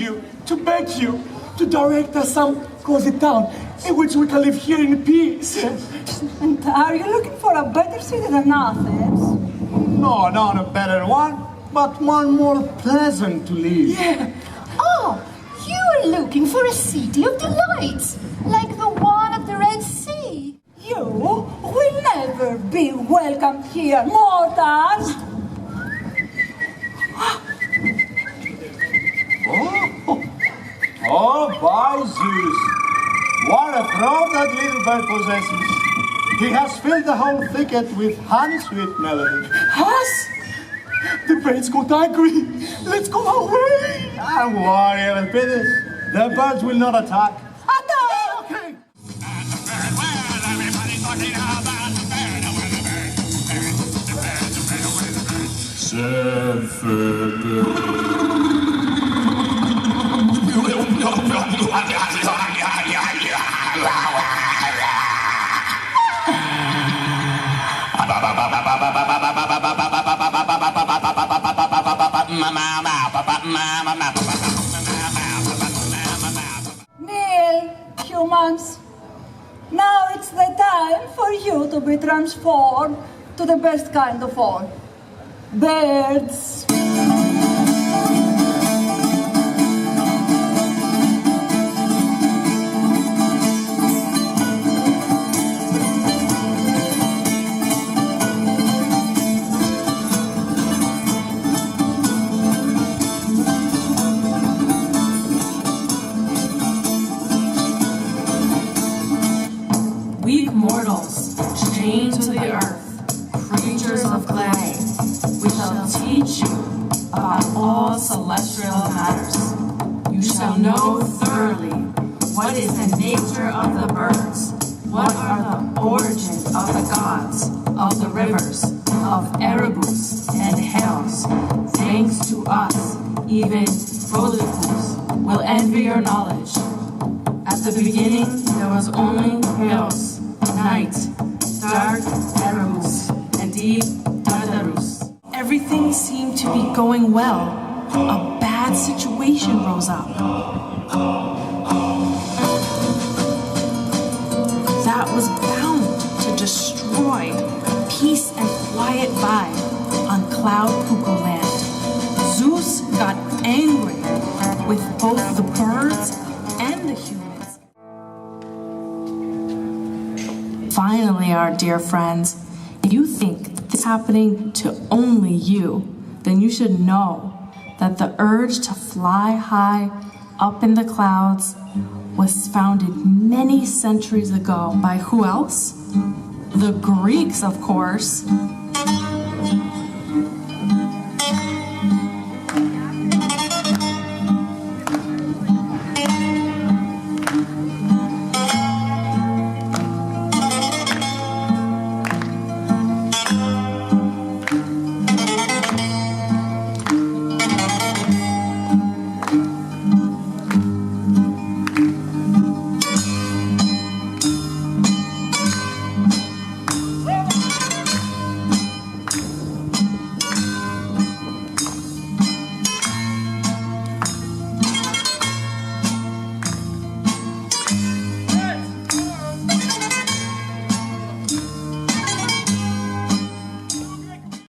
you, to beg you, to direct us some cozy town in which we can live here in peace. And are you looking for a better city than Athens? No, not a better one, but one more pleasant to live. Yeah. Oh, you are looking for a city of delights, like the one at the Red Sea. You will never be welcome here, mortals! Oh, by Zeus! What a throat that little bird possesses. He has filled the whole thicket with honey-sweet melody. Us? The birds got angry. Let's go away. Don't worry, Elepidus. The birds will not attack. Attack! Okay. Kneel, humans. Now it's the time for you to be transformed to the best kind of all. Birds. Weak mortals, chained to the earth, creatures of clay, we shall teach you about all celestial matters. You shall know thoroughly what is the nature of the birds, what are the origins of the gods, of the rivers, of Erebus and Hells. Thanks to us, even Prodigus will envy your knowledge. At the beginning, there was only chaos, night, dark Erebus, and deep Tartarus. Everything seemed to be going well. A bad situation rose up. That was bound to destroy the peace and quiet vibe on Cloud Cuckoo Land. Zeus got angry with both the birds and the humans. Finally, our dear friends, if you think this is happening to only you, then you should know that the urge to fly high up in the clouds was founded many centuries ago by who else? The Greeks, of course.